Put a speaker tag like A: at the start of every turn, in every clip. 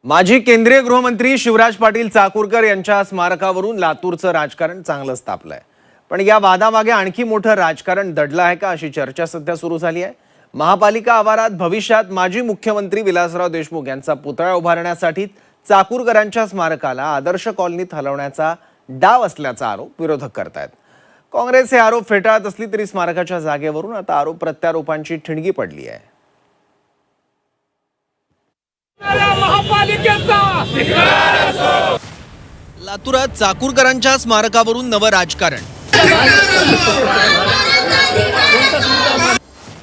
A: माजी केंद्रीय गृहमंत्री शिवराज पाटील चाकूरकर यांच्या स्मारकावरून लातूरचं राजकारण चांगलंच तापलंय। पण या वादामागे आणखी मोठं राजकारण दडलं आहे का अशी चर्चा सध्या सुरू झाली आहे। महापालिका आवारात भविष्यात माजी मुख्यमंत्री विलासराव देशमुख यांचा पुतळा उभारण्यासाठी चाकूरकरांच्या स्मारकाला आदर्श कॉलनीत हलवण्याचा डाव असल्याचा आरोप विरोधक करतायत। काँग्रेस हे आरोप फेटाळत असली तरी स्मारकाच्या जागेवरून आता आरोप प्रत्यारोपांची ठिणगी पडली आहे। लातूरात चाकूरकरांच्या स्मारकावरून नवं राजकारण।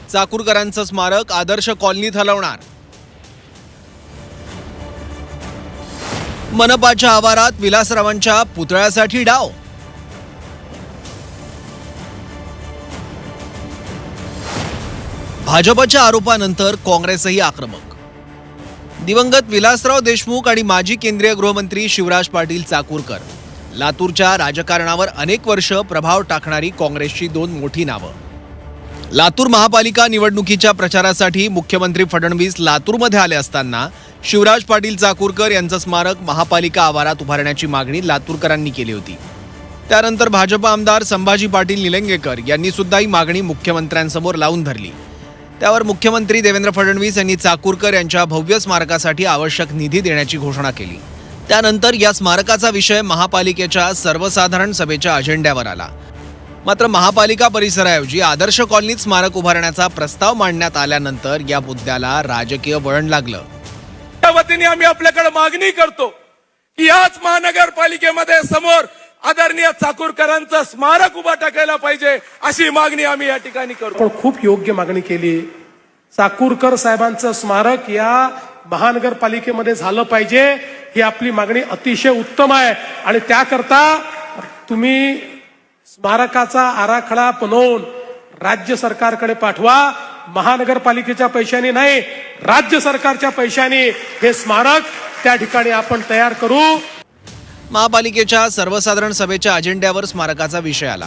A: चाकूरकरांचं स्मारक आदर्श कॉलनीत हलवणार। मनपाच्या आवारात विलासरावांच्या पुतळ्यासाठी डाव। भाजपच्या आरोपानंतर काँग्रेसही आक्रमक। दिवंगत विलासराव देशमुख आणि माजी केंद्रीय गृहमंत्री शिवराज पाटील चाकूरकर लातूरच्या राजकारणावर अनेक वर्ष प्रभाव टाकणारी काँग्रेसची दोन मोठी नावं। लातूर महापालिका निवडणुकीच्या प्रचारासाठी मुख्यमंत्री फडणवीस लातूरमध्ये आले असताना शिवराज पाटील चाकूरकर यांचं स्मारक महापालिका आवारात उभारण्याची मागणी लातूरकरांनी केली होती। त्यानंतर भाजप आमदार संभाजी पाटील निलंगेकर यांनी सुद्धा ही मागणी मुख्यमंत्र्यांसमोर लावून धरली। त्यावर मुख्यमंत्री देवेंद्र फडणवीस यांनी चाकूरकर यांच्या भव्य स्मारकासाठी आवश्यक निधी देण्याची घोषणा केली। त्यानंतर या स्मारकाचा विषय महापालिकेच्या सर्वसाधारण सभेच्या अजेंड्यावर आला। मात्र महापालिका परिसराऐवजी आदर्श कॉलनीत स्मारक उभारण्याचा प्रस्ताव मांडण्यात आल्यानंतर या मुद्द्याला राजकीय वळण लागलं।
B: त्या वतीने आम्ही आपल्याकडे मागणी करतो की याच महानगरपालिकेमध्ये समोर आदरणीय चाकूरकरांचं स्मारक उभा टाकायला पाहिजे, अशी मागणी आम्ही या ठिकाणी करतो।
C: खूप योग्य मागणी केली। चाकूरकर साहेबांचं स्मारक या महानगरपालिकेमध्ये झालं पाहिजे, ही आपली मागणी अतिशय उत्तम आहे। आणि त्याकरता तुम्ही स्मारकाचा आराखडा बनवून राज्य सरकारकडे पाठवा। महानगरपालिकेच्या पैशाने नाही, राज्य सरकारच्या पैशाने हे स्मारक त्या ठिकाणी आपण तयार करू।
A: महापालिकेच्या सर्वसाधारण सभेच्या अजेंड्यावर स्मारकाचा विषय आला।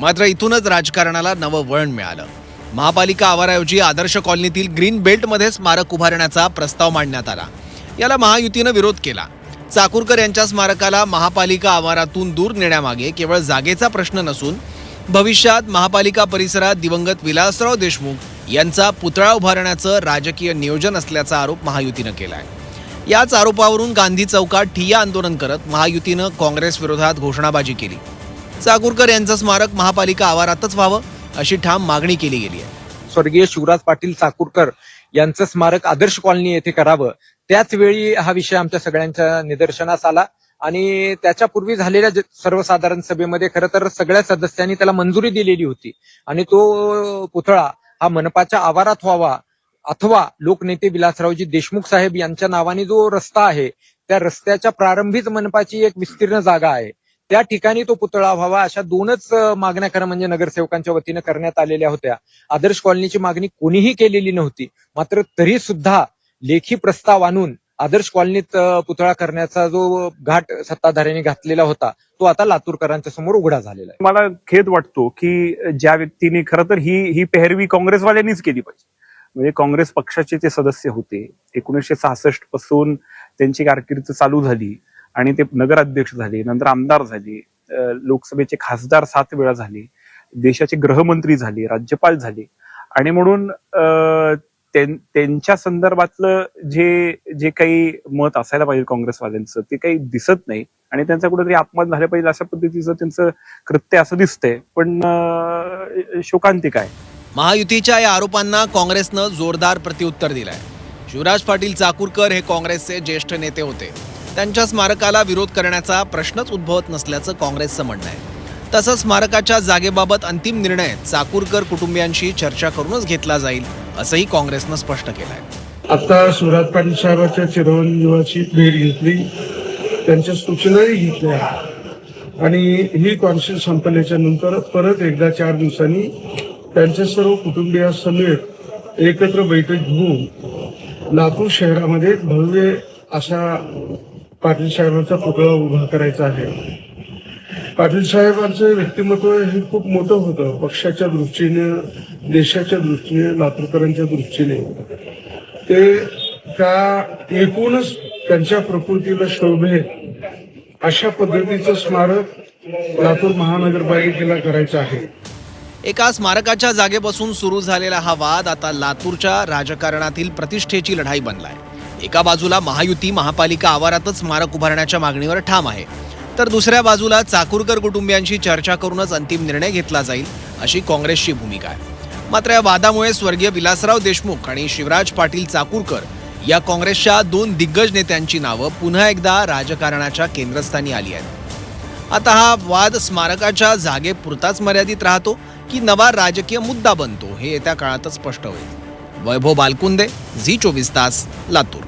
A: मात्र इथूनच राजकारणाला नवं वळण मिळालं। महापालिका आवाराऐवजी आदर्श कॉलनीतील ग्रीन बेल्टमध्ये स्मारक उभारण्याचा प्रस्ताव मांडण्यात आला। याला महायुतीनं विरोध केला। चाकूरकर यांच्या स्मारकाला महापालिका आवारातून दूर नेण्यामागे केवळ जागेचा प्रश्न नसून भविष्यात महापालिका परिसरात दिवंगत विलासराव देशमुख यांचा पुतळा उभारण्याचं राजकीय नियोजन असल्याचा आरोप महायुतीनं केला आहे। याच आरोपावरून गांधी चौकात ठिय्या आंदोलन करत महायुतीनं काँग्रेस विरोधात घोषणाबाजी केली। चाकूरकर यांचं स्मारक महापालिका आवारातच व्हावं अशी ठाम मागणी केली गेली आहे।
D: स्वर्गीय शिवराज पाटील चाकूरकर यांचं स्मारक आदर्श कॉलनी येथे करावं, त्याच वेळी हा विषय आमच्या सगळ्यांच्या निदर्शनास आला आणि त्याच्यापूर्वी झालेल्या सर्वसाधारण सभेमध्ये खरं तर सगळ्या सदस्यांनी त्याला मंजुरी दिलेली होती आणि तो पुतळा हा मनपाच्या आवारात व्हावा अथवा लोकनेते विलासरावजी देशमुख साहेब यांच्या नावाने जो रस्ता आहे त्या रस्त्याच्या प्रारंभीच मनपाची एक विस्तीर्ण जागा आहे, त्या ठिकाणी तो पुतळा व्हावा, अशा दोनच मागण्या खरं म्हणजे नगरसेवकांच्या वतीनं करण्यात आलेल्या होत्या। आदर्श कॉलनीची मागणी कोणीही केलेली नव्हती। मात्र तरी सुद्धा लेखी प्रस्ताव आणून आदर्श कॉलनीत पुतळा करण्याचा जो घाट सत्ताधाऱ्यांनी घातलेला होता तो आता लातूरकरांच्या समोर उघडा झालेला आहे।
E: मला खेद वाटतो की ज्या व्यक्तीने खरं तर ही पेहरवी काँग्रेसवाल्यांनीच केली पाहिजे। म्हणजे काँग्रेस पक्षाचे ते सदस्य होते, 1966 पासून त्यांची कारकीर्द चालू झाली आणि ते नगराध्यक्ष झाले, नंतर आमदार झाले, लोकसभेचे खासदार 7 वेळा झाले, देशाचे गृहमंत्री झाले, राज्यपाल झाले आणि म्हणून त्यांच्या संदर्भातलं जे काही मत असायला पाहिजे काँग्रेसवाल्यांचं ते काही दिसत नाही आणि त्यांचा कुठेतरी अपमान झाला पाहिजे अशा पद्धतीचं त्यांचं कृत्य असं दिसतंय, पण शोकांतिक आहे।
A: महायुतीच्या या आरोपांना काँग्रेसनं जोरदार प्रत्युत्तर दिलंय। शिवराज पाटील चाकूरकर हे काँग्रेसचे ज्येष्ठ नेते होते। त्यांच्या स्मारकाला विरोध करण्याचा प्रश्नच उद्भवत नसल्याचं काँग्रेसचं म्हणणं आहे। तसंच स्मारकाच्या जागेबाबत अंतिम निर्णय चाकूरकर कुटुंबियांशी चर्चा करूनच घेतला जाईल असंही काँग्रेसनं स्पष्ट केलंय।
F: आता शिवराज पाटील साहेबांच्या चिरंजीवाची भेट घेतली, त्यांच्या सूचनाही घेतल्या आणि ही कॉन्फरन्स संपल्याच्या नंतर परत एकदा 4 दिवसांनी त्यांच्या सर्व कुटुंबियांसमेत एकत्र बैठक घेऊन लातूर शहरामध्ये भव्य असा पाटील साहेबांचा पुतळा उभा करायचा आहे। पाटील साहेबांचं व्यक्तिमत्व हे खूप मोठं होतं, पक्षाच्या दृष्टीने, देशाच्या दृष्टीने, लातूरकरांच्या दृष्टीने। ते का एकूणच त्यांच्या प्रकृतीला शोभेल अशा पद्धतीचं स्मारक लातूर महानगरपालिकेला करायचं आहे.
A: एका स्मारकाच्या जागेपासून सुरू झालेला हा वाद आता लातूरच्या राजकारणातील प्रतिष्ठेची लढाई बनलाय. एका बाजूला महायुती महापालिका आवारातच स्मारक उभारण्याच्या मागणीवर ठाम आहे, तर दुसऱ्या बाजूला चाकूरकर कुटुंबियांशी चर्चा करूनच अंतिम निर्णय घेतला जाईल अशी काँग्रेसची भूमिका आहे. मात्र या वादामुळे स्वर्गीय विलासराव देशमुख आणि शिवराज पाटील चाकूरकर या काँग्रेसच्या 2 दिग्गज नेत्यांची नावं पुन्हा एकदा राजकारणाच्या केंद्रस्थानी आली आहेत. आता हा वाद स्मारकाच्या जागेपुरताच मर्यादित राहतो की नवा राजकीय मुद्दा बनतो हे येत्या काळातच स्पष्ट होईल. वैभव बालकुंदे, झी 24 तास, लातूर.